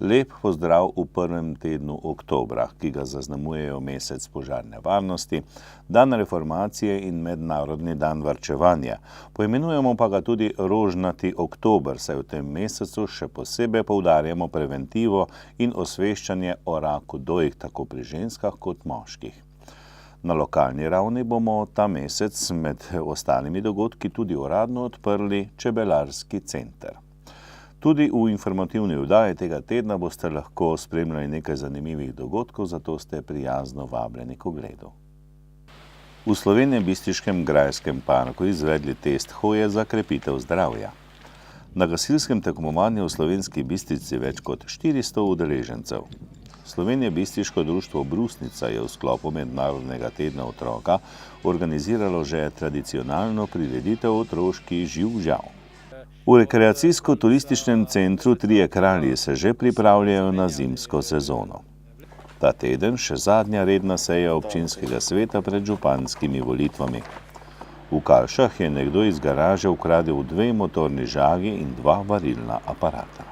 Lep pozdrav v prvem tednu oktobra, ki ga zaznamujejo mesec požarne varnosti, dan reformacije in mednarodni dan varčevanja. Poimenujemo pa ga tudi rožnati oktober, saj v tem mesecu še posebej poudarjamo preventivo in osveščanje o raku dojk, tako pri ženskah kot moških. Na lokalni ravni bomo ta mesec med ostalimi dogodki tudi uradno odprli čebelarski center. Tudi v informativni oddaji tega tedna boste lahko spremljali nekaj zanimivih dogodkov, zato ste prijazno vabljeni k ogledu. V Slovenjebistriškem grajskem parku izvedli test hoje za krepitev zdravja. Na gasilskem tekmovanju v Slovenski Bistrici več kot 400 udeležencev. Slovenjebistriško društvo Brusnica je v sklopu Mednarodnega tedna otroka organiziralo že tradicionalno prireditev Otroški živ-žav. V rekreacijsko-turističnem centru Trije kralji se že pripravljajo na zimsko sezono. Ta teden še zadnja redna seja občinskega sveta pred županskimi volitvami. V Kalšah je nekdo iz garaže ukradel 2 motorni žagi in 2 varilna aparata.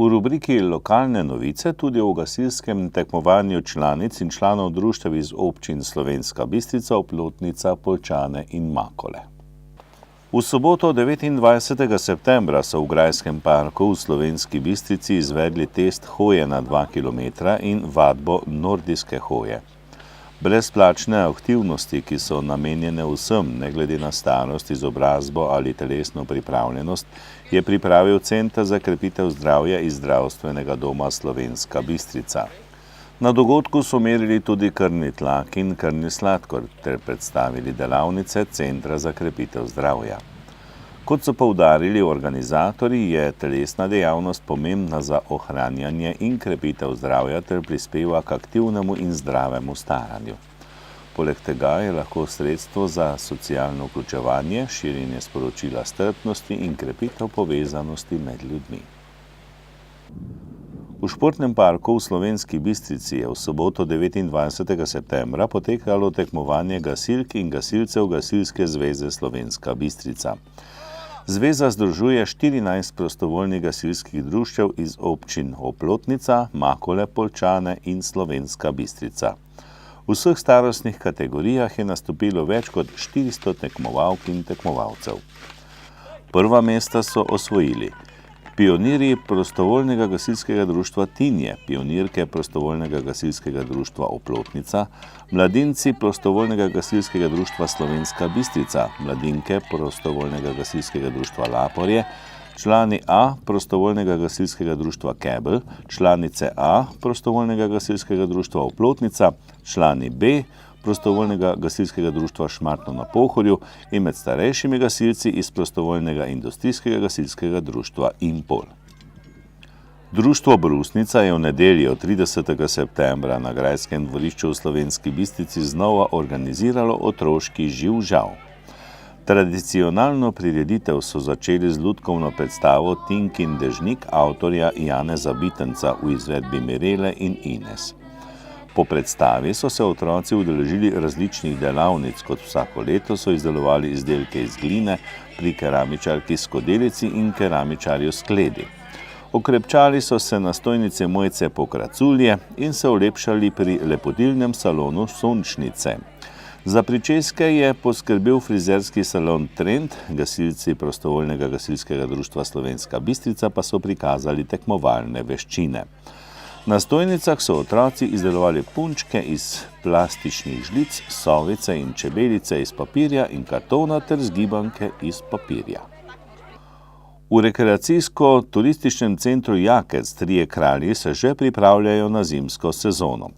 V rubriki Lokalne novice tudi o gasilskem tekmovanju članic in članov društev iz občin Slovenska Bistrica, Oplotnica, Poljčane in Makole. V soboto 29. septembra so v Grajskem parku v Slovenski Bistrici izvedli test hoje na 2 km in vadbo nordijske hoje. Brezplačne aktivnosti, ki so namenjene vsem, ne glede na starost, izobrazbo ali telesno pripravljenost, je pripravil Center za krepitev zdravja iz Zdravstvenega doma Slovenska Bistrica. Na dogodku so merili tudi krvni tlak in krvni sladkor ter predstavili delavnice Centra za krepitev zdravja. Kot so poudarili organizatorji, je telesna dejavnost pomembna za ohranjanje in krepitev zdravja ter prispeva k aktivnemu in zdravemu staranju. Poleg tega je lahko sredstvo za socialno vključevanje, širjenje sporočila strpnosti in krepitev povezanosti med ljudmi. V športnem parku v Slovenski Bistrici je v soboto 29. septembra potekalo tekmovanje gasilk in gasilcev Gasilske zveze Slovenska Bistrica. Zveza združuje 14 prostovoljnih gasilskih društev iz občin Oplotnica, Makole, Poljčane in Slovenska Bistrica. V vseh starostnih kategorijah je nastopilo več kot 400 tekmovalk in tekmovalcev. Prva mesta so osvojili pionirji prostovoljnega gasilskega društva Tinje, pionirke prostovoljnega gasilskega društva Oplotnica, mladinci prostovoljnega gasilskega društva Slovenska Bistrica, mladinke prostovoljnega gasilskega društva Laporje, člani A prostovoljnega gasilskega društva Kebel, članice A prostovoljnega gasilskega društva Oplotnica, člani B prostovoljnega gasilskega društva Šmartno na Pohorju in med starejšimi gasilci iz prostovoljnega industrijskega gasilskega društva Impol. Društvo Brusnica je v nedeljo 30. septembra na Grajskem dvorišču v Slovenski Bistrici znova organiziralo Otroški živ-žav. Tradicionalno prireditev so začeli z lutkovno predstavo Tinkin dežnik avtorja Janeza Bitenca v izvedbi Mirele in Ines. Po predstavi so se otroci udeležili različnih delavnic, kot vsako leto so izdelovali izdelke iz gline pri keramičarki Skodelici in keramičarju Skledi. Okrepčali so se na stojnice Mojce Pokraculje in se olepšali pri lepodilnem salonu Sončnice. Za pričeske je poskrbel frizerski salon Trend, gasilci prostovoljnega gasilskega društva Slovenska Bistrica pa so prikazali tekmovalne veščine. Na stojnicah so otroci izdelovali punčke iz plastičnih žlic, sovice in čebelice iz papirja in kartona ter zgibanke iz papirja. V rekreacijsko-turističnem centru Jakec Trije kralji se že pripravljajo na zimsko sezono.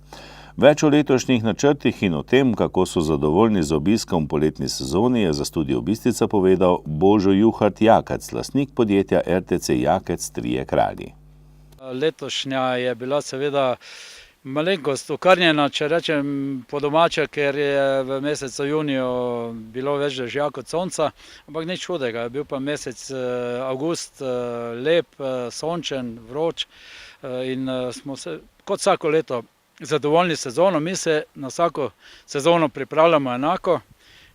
Več o letošnjih načrtih in o tem, kako so zadovoljni z obiskom poletni sezoni, je za Studio Bistrica povedal Božo Juhart Jakec, lastnik podjetja RTC Jakec Trije kralji. Letošnja je bila seveda malenkost okrnjena, če rečem po domače, ker je v mesecu juniju bilo več dežja kot sonca, ampak nič hudega, je bil pa mesec avgust lep, sončen, vroč in smo se kot vsako leto zadovoljni sezono. Mi se na vsako sezono pripravljamo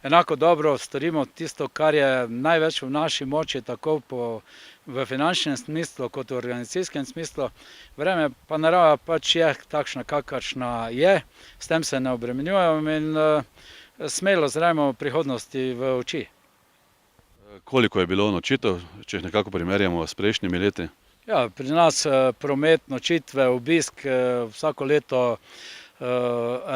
enako dobro, storimo tisto, kar je največ v naši moči, tako v finančnem smislu, kot v organizacijskem smislu. Vreme pa narava pač je takšna, kakršna je, s tem se ne obremenjujemo in smelo zremo prihodnosti v oči. Koliko je bilo nočitev, če jih nekako primerjamo s prejšnjimi leti? Ja, pri nas promet, nočitve, obisk vsako leto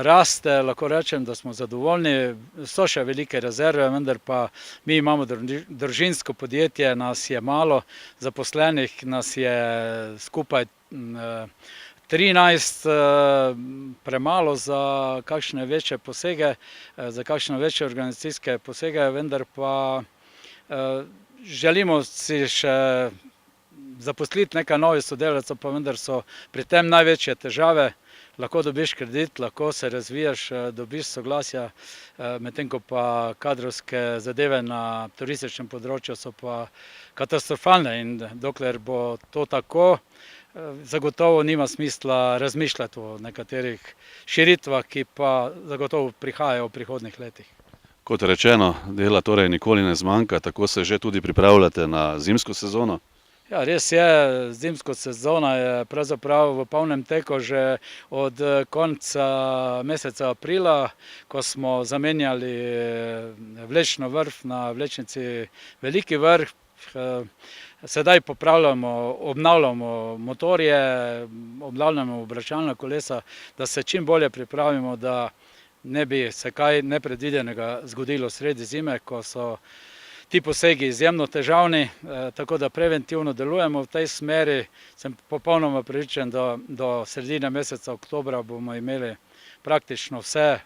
raste, lahko rečem, da smo zadovoljni. So še velike rezerve, vendar pa mi imamo družinsko podjetje, nas je malo, zaposlenih nas je skupaj 13, premalo za kakšne večje posege, za kakšne večje organizacijske posege, vendar pa želimo si še zaposliti nekaj novih sodelavcev, pa vendar so pri tem največje težave. Lahko dobiš kredit, lahko se razvijaš, dobiš soglasja, medtem ko pa kadrovske zadeve na turističnem področju so pa katastrofalne in dokler bo to tako, zagotovo nima smisla razmišljati o nekaterih širitvah, ki pa zagotovo prihajajo v prihodnjih letih. Kot rečeno, dela torej nikoli ne zmanjka, tako se že tudi pripravljate na zimsko sezono? Ja, res je, zimska sezona je pravzaprav v polnem teku že od konca meseca aprila, ko smo zamenjali vlečno vrv na vlečnici Veliki Vrh. Sedaj popravljamo, obnavljamo motorje, obnavljamo obračalna kolesa, da se čim bolje pripravimo, da ne bi se kaj nepredvidenega zgodilo sredi zime, ko so ti posegi izjemno težavni, tako da preventivno delujemo v tej smeri. Sem popolnoma prepričan, da do sredine meseca oktobra bomo imeli praktično vse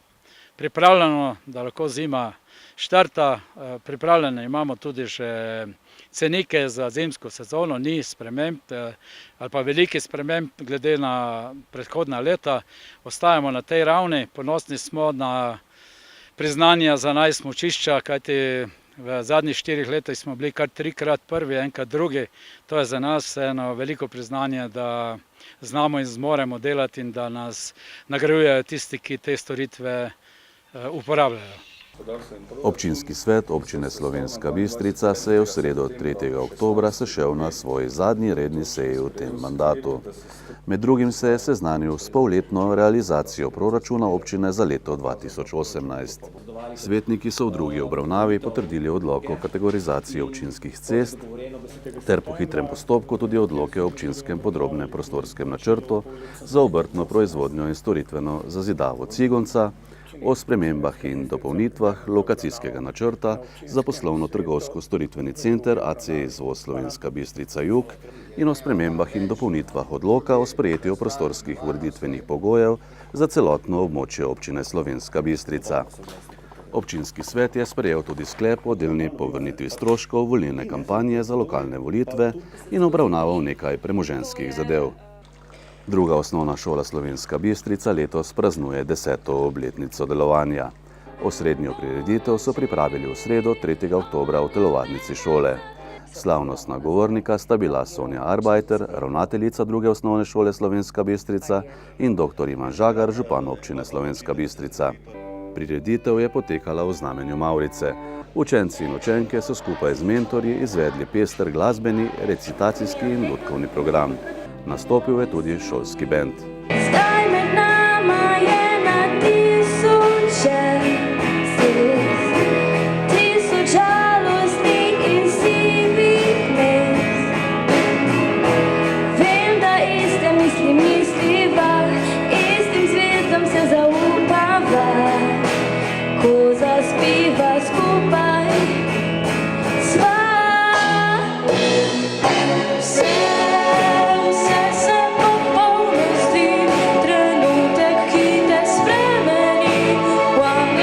pripravljeno, da lahko zima štarta. Pripravljene imamo tudi že cenike za zimsko sezono, ni sprememb ali pa velikih sprememb glede na predhodna leta. Ostajamo na tej ravni, ponosni smo na priznanja za najsmučišča, kajti v zadnjih 4 letih smo bili kar 3-krat prvi, enkrat drugi. To je za nas eno veliko priznanje, da znamo in zmoremo delati in da nas nagrajujejo tisti, ki te storitve uporabljajo. Občinski svet občine Slovenska Bistrica se je v sredo 3. oktobra sešel na svoji zadnji redni seji v tem mandatu. Med drugim se je seznanil s polletno realizacijo proračuna občine za leto 2018. Svetniki so v drugi obravnavi potrdili odlok o kategorizaciji občinskih cest ter po hitrem postopku tudi odloke o občinskem podrobnem prostorskem načrtu za obrtno proizvodnjo in storitveno zazidavo Cigonca, o spremembah in dopolnitvah lokacijskega načrta za poslovno-trgovsko storitveni center AC Izvoz Slovenska Bistrica Jug in o spremembah in dopolnitvah odloka o sprejetju prostorskih ureditvenih pogojev za celotno območje občine Slovenska Bistrica. Občinski svet je sprejel tudi sklep o delni povrnitvi stroškov volilne kampanje za lokalne volitve in obravnaval nekaj premoženjskih zadev. Druga osnovna šola Slovenska Bistrica letos praznuje 10. obletnico delovanja. Osrednjo prireditev so pripravili v sredo 3. oktobra v telovadnici šole. Slavnostna govornika sta bila Sonja Arbajter, ravnateljica druge osnovne šole Slovenska Bistrica in dr. Ivan Žagar, župan občine Slovenska Bistrica. Prireditev je potekala v znamenju Mavrice. Učenci in učenke so skupaj z mentorji izvedli pester glasbeni, recitacijski in lutkovni program. Nastopil je tudi šolski bend. Zdaj med nama je na tisoče slez, tisoč žalosti in sivih mest. Vem, da iste misli misliva, istim zvezdam se zaupava, ko zaspiva skupaj. One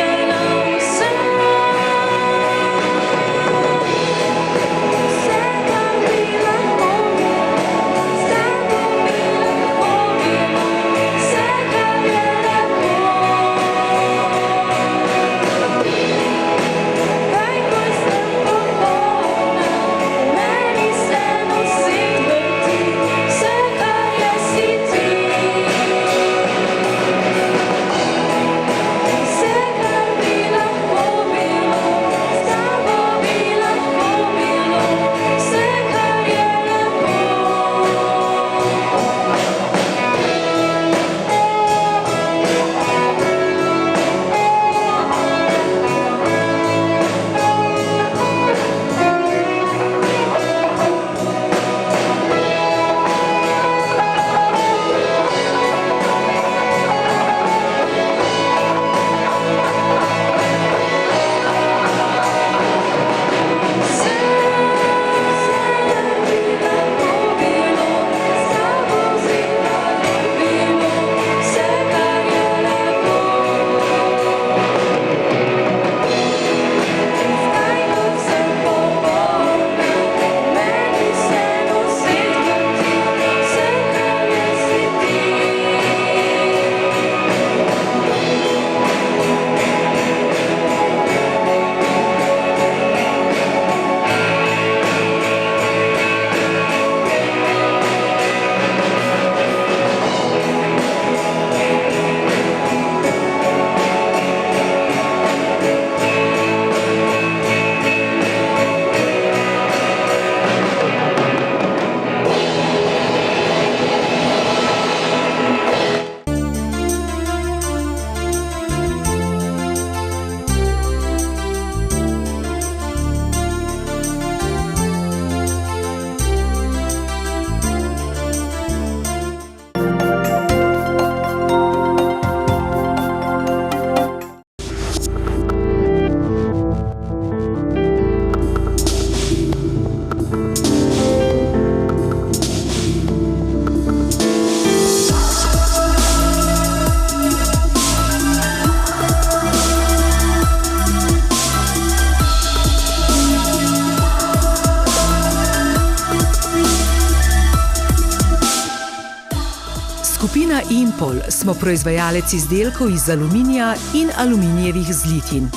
Skupina Impol smo proizvajalec izdelkov iz aluminija in aluminijevih zlitin.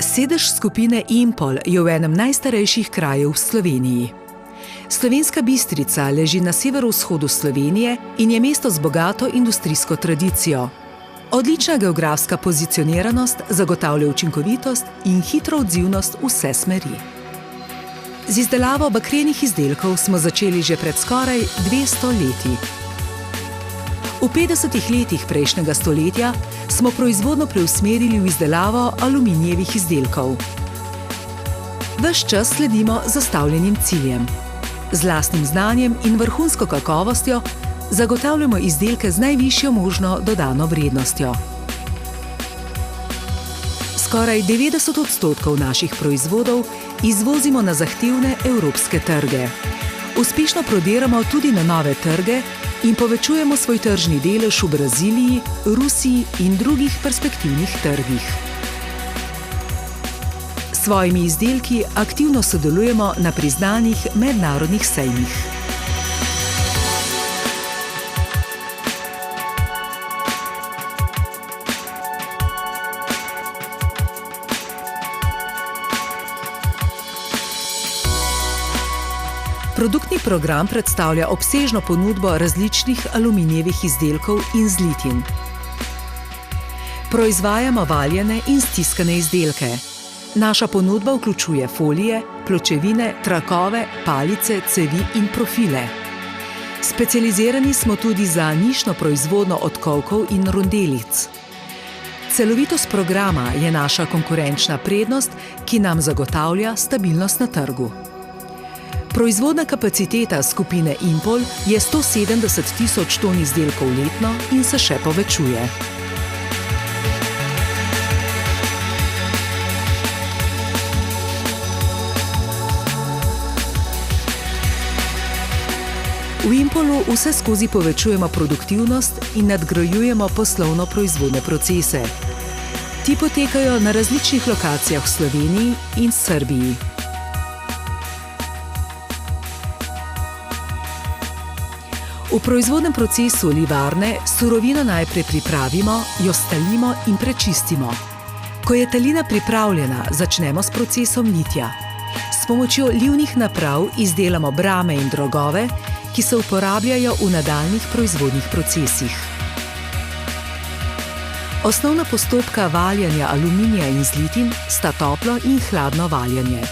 Sedež skupine Impol je v enem najstarejših krajev v Sloveniji. Slovenska Bistrica leži na severovzhodu Slovenije in je mesto z bogato industrijsko tradicijo. Odlična geografska pozicioniranost zagotavlja učinkovitost in hitro odzivnost v vse smeri. Z izdelavo bakrenih izdelkov smo začeli že pred skoraj 200 leti. V 50 letih prejšnjega stoletja smo proizvodnjo preusmerili v izdelavo aluminijevih izdelkov. Ves čas sledimo zastavljenim ciljem. Z lastnim znanjem in vrhunsko kakovostjo zagotavljamo izdelke z najvišjo možno dodano vrednostjo. Skoraj 90% naših proizvodov izvozimo na zahtevne evropske trge. Uspešno prodiramo tudi na nove trge in povečujemo svoj tržni delež v Braziliji, Rusiji in drugih perspektivnih trgih. S svojimi izdelki aktivno sodelujemo na priznanih mednarodnih sejmih. Produktni program predstavlja obsežno ponudbo različnih aluminijevih izdelkov in zlitin. Proizvajamo valjane in stiskane izdelke. Naša ponudba vključuje folije, pločevine, trakove, palice, cevi in profile. Specializirani smo tudi za nišno proizvodnjo odkovkov in rondelic. Celovitost programa je naša konkurenčna prednost, ki nam zagotavlja stabilnost na trgu. Proizvodna kapaciteta skupine Impol je 170 tisoč ton izdelkov letno in se še povečuje. V Impolu vse skozi povečujemo produktivnost in nadgrajujemo poslovno proizvodne procese. Ti potekajo na različnih lokacijah v Sloveniji in Srbiji. V proizvodnem procesu livarne surovino najprej pripravimo, jo stalimo in prečistimo. Ko je talina pripravljena, začnemo s procesom litja. S pomočjo livnih naprav izdelamo brame in drogove, ki se uporabljajo v nadaljnjih proizvodnih procesih. Osnovna postopka valjanja aluminija in zlitin sta toplo in hladno valjanje.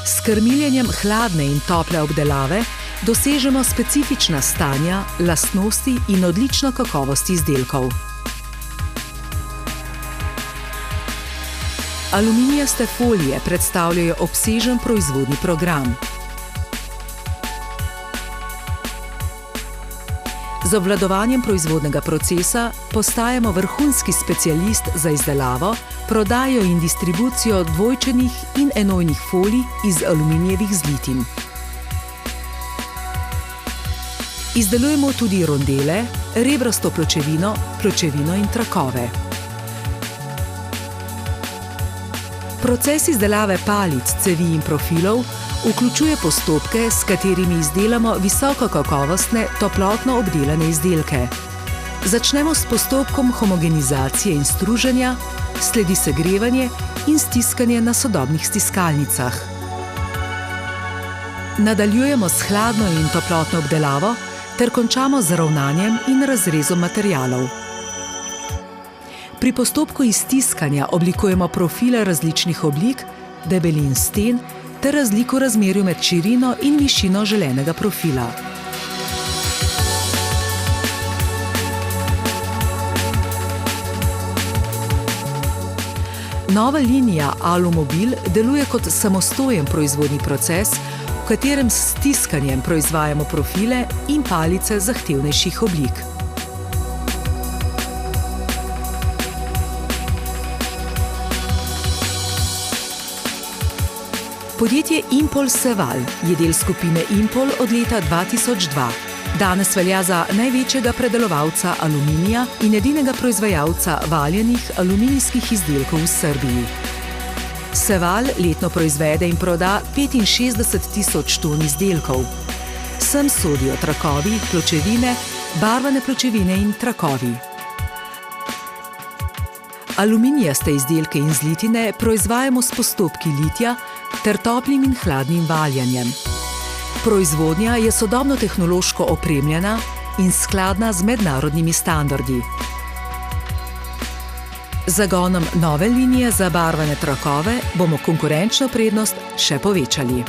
S krmiljenjem hladne in tople obdelave dosežemo specifična stanja, lastnosti in odlično kakovost izdelkov. Aluminijaste folije predstavljajo obsežen proizvodni program. Z obvladovanjem proizvodnega procesa postajamo vrhunski specialist za izdelavo, prodajo in distribucijo dvojčenih in enojnih folij iz aluminijevih zlitin. Izdelujemo tudi rondele, rebrasto pločevino, pločevino in trakove. Proces izdelave palic, cevi in profilov vključuje postopke, s katerimi izdelamo visokokakovostne, toplotno obdelane izdelke. Začnemo s postopkom homogenizacije in struženja, sledi segrevanje in stiskanje na sodobnih stiskalnicah. Nadaljujemo s hladno in toplotno obdelavo ter končamo z ravnanjem in razrezom materialov. Pri postopku iztiskanja oblikujemo profile različnih oblik, debelin sten ter razliko v razmerju med širino in višino želenega profila. Nova linija Alumobil deluje kot samostojen proizvodni proces, v katerem s stiskanjem proizvajamo profile in palice zahtevnejših oblik. Podjetje Impol Seval je del skupine Impol od leta 2002. Danes velja za največjega predelovalca aluminija in edinega proizvajalca valjanih aluminijskih izdelkov v Srbiji. Seval letno proizvede in proda 65 tisoč ton izdelkov. Sem sodijo trakovi, pločevine, barvane pločevine in trakovi. Aluminijaste izdelke in zlitine proizvajamo s postopki litja ter toplim in hladnim valjanjem. Proizvodnja je sodobno tehnološko opremljena in skladna z mednarodnimi standardi. Z zagonom nove linije za barvane trakove bomo konkurenčno prednost še povečali.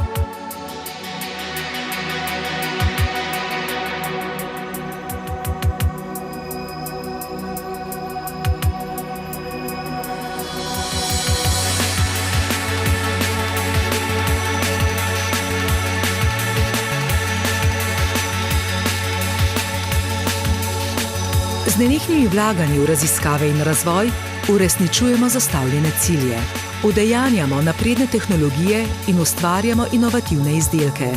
Z nenehnimi vlaganji v raziskave in razvoj uresničujemo zastavljene cilje. Udejanjamo napredne tehnologije in ustvarjamo inovativne izdelke.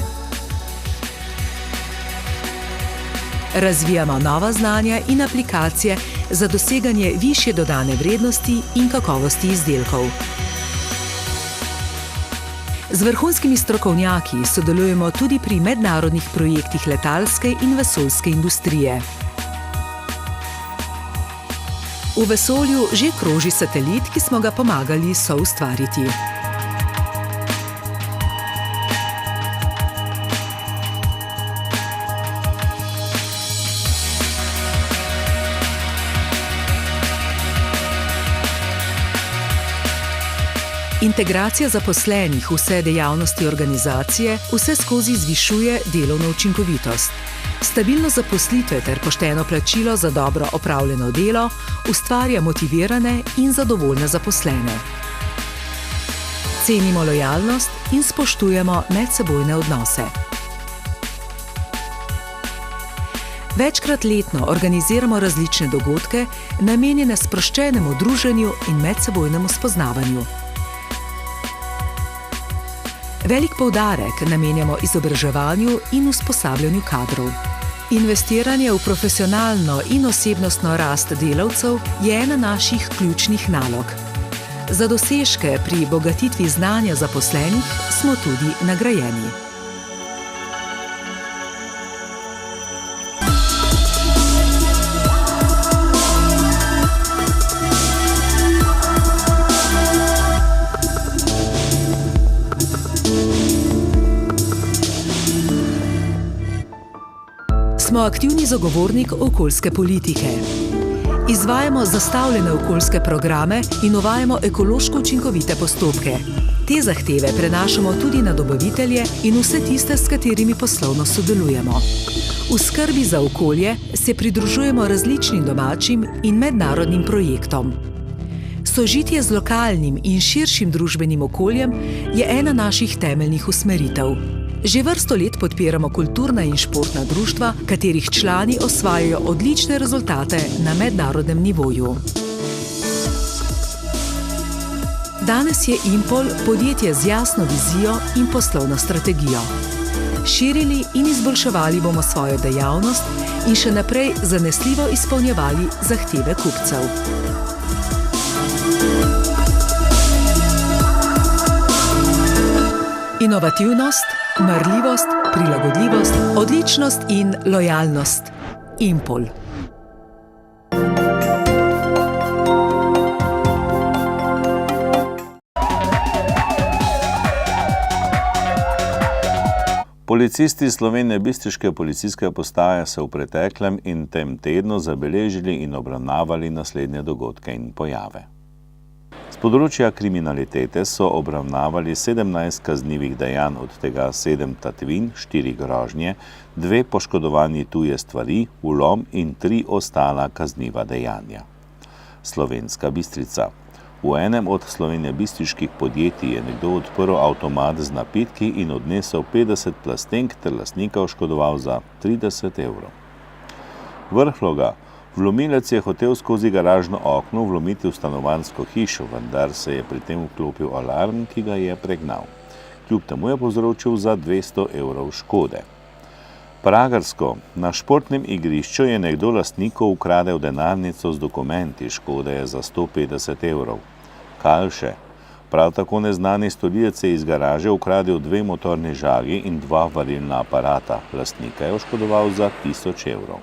Razvijamo nova znanja in aplikacije za doseganje višje dodane vrednosti in kakovosti izdelkov. Z vrhunskimi strokovnjaki sodelujemo tudi pri mednarodnih projektih letalske in vesoljske industrije. V vesolju že kroži satelit, ki smo ga pomagali soustvariti. Integracija zaposlenih v vse dejavnosti organizacije vseskozi zvišuje delovno učinkovitost. Stabilnost zaposlitve ter pošteno plačilo za dobro opravljeno delo ustvarja motivirane in zadovoljne zaposlene. Cenimo lojalnost in spoštujemo medsebojne odnose. Večkrat letno organiziramo različne dogodke, namenjene sproščenemu druženju in medsebojnemu spoznavanju. Velik poudarek namenjamo izobraževanju in usposabljanju kadrov. Investiranje v profesionalno in osebnostno rast delavcev je ena naših ključnih nalog. Za dosežke pri bogatitvi znanja zaposlenih smo tudi nagrajeni. Smo aktivni zagovornik okoljske politike. Izvajamo zastavljene okoljske programe in uvajamo ekološko učinkovite postopke. Te zahteve prenašamo tudi na dobavitelje in vse tiste, s katerimi poslovno sodelujemo. V skrbi za okolje se pridružujemo različnim domačim in mednarodnim projektom. Sožitje z lokalnim in širšim družbenim okoljem je ena naših temeljnih usmeritev. Že vrsto let podpiramo kulturna in športna društva, katerih člani osvajajo odlične rezultate na mednarodnem nivoju. Danes je Impol podjetje z jasno vizijo in poslovno strategijo. Širili in izboljševali bomo svojo dejavnost in še naprej zanesljivo izpolnjevali zahteve kupcev. Inovativnost, marljivost, prilagodljivost, odličnost in lojalnost. Impol. Policisti slovenjebistriške policijske postaje so v preteklem in tem tednu zabeležili in obravnavali naslednje dogodke in pojave. Z področja kriminalitete so obravnavali 17 kaznivih dejanj, od tega 7 tatvin, 4 grožnje, 2 poškodovani tuje stvari, vlom in 3 ostala kazniva dejanja. Slovenska Bistrica. V enem od slovenjebistriških podjetij je nekdo odprl avtomat z napitki in odnesel 50 plastenk ter lastnika oškodoval za 30 evrov. Vrhloga. Vlomilec je hotel skozi garažno okno vlomiti v stanovanjsko hišo, vendar se je pri tem vklopil alarm, ki ga je pregnal. Kljub temu je povzročil za 200 evrov škode. Pragersko. Na športnem igrišču je nekdo lastniku ukradel denarnico z dokumenti, škode je za 150 evrov. Kalše. Prav tako neznani storilec je iz garaže ukradel 2 motorni žagi in 2 varilna aparata. Lastnika je oškodoval za 1000 evrov.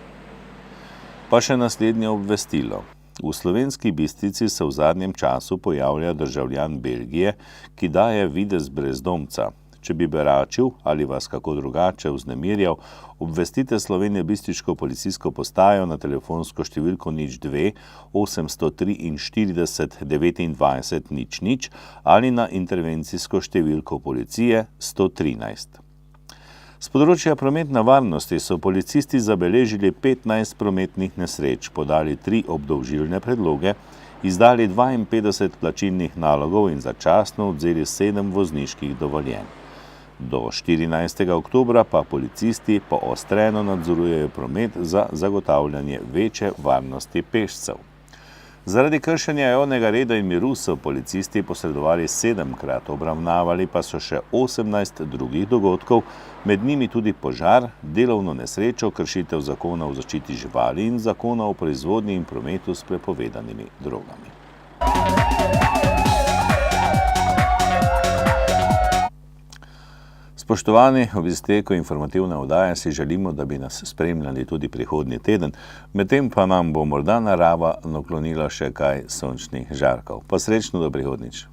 Pa še naslednje obvestilo. V Slovenski Bistrici se v zadnjem času pojavlja državljan Belgije, ki daje videz brezdomca. Če bi beračil ali vas kako drugače vznemirjal, obvestite Slovenjebistriško policijsko postajo na telefonsko številko 02 843 29 00 ali na intervencijsko številko policije 113. Z področja prometne varnosti so policisti zabeležili 15 prometnih nesreč, podali 3 obdolžilne predloge, izdali 52 plačilnih nalogov in začasno odvzeli 7 vozniških dovoljenj. Do 14. oktobra pa policisti poostreno nadzorujejo promet za zagotavljanje večje varnosti pešcev. Zaradi kršenja javnega reda in miru so policisti posredovali 7-krat, obravnavali pa so še 18 drugih dogodkov, med njimi tudi požar, delovno nesrečo, kršitev zakona o zaščiti živali in zakona o proizvodnji in prometu s prepovedanimi drogami. Spoštovani, ob izteku informativne oddaje si želimo, da bi nas spremljali tudi prihodnji teden, medtem pa nam bo morda narava naklonila še kaj sončnih žarkov. Pa srečno do prihodnjič.